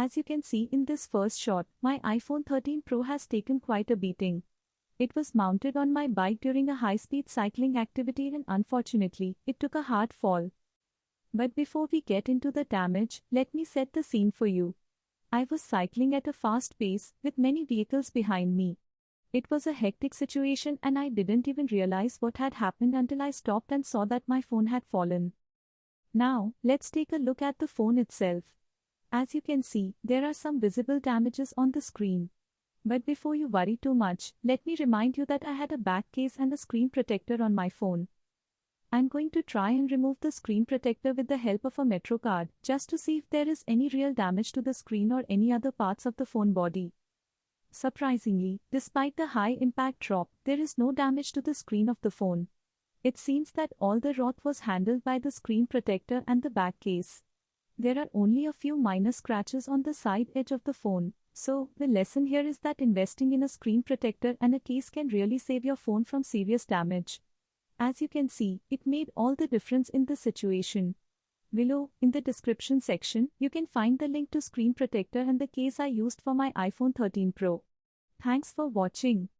As you can see in this first shot, my iPhone 13 Pro has taken quite a beating. It was mounted on my bike during a high-speed cycling activity and unfortunately, it took a hard fall. But before we get into the damage, let me set the scene for you. I was cycling at a fast pace, with many vehicles behind me. It was a hectic situation and I didn't even realize what had happened until I stopped and saw that my phone had fallen. Now, let's take a look at the phone itself. As you can see, there are some visible damages on the screen. But before you worry too much, let me remind you that I had a back case and a screen protector on my phone. I'm going to try and remove the screen protector with the help of a Metro card, just to see if there is any real damage to the screen or any other parts of the phone body. Surprisingly, despite the high impact drop, there is no damage to the screen of the phone. It seems that all the rot was handled by the screen protector and the back case. There are only a few minor scratches on the side edge of the phone, so the lesson here is that investing in a screen protector and a case can really save your phone from serious damage. As you can see, it made all the difference in the situation. Below, in the description section, you can find the link to screen protector and the case I used for my iPhone 13 Pro. Thanks for watching.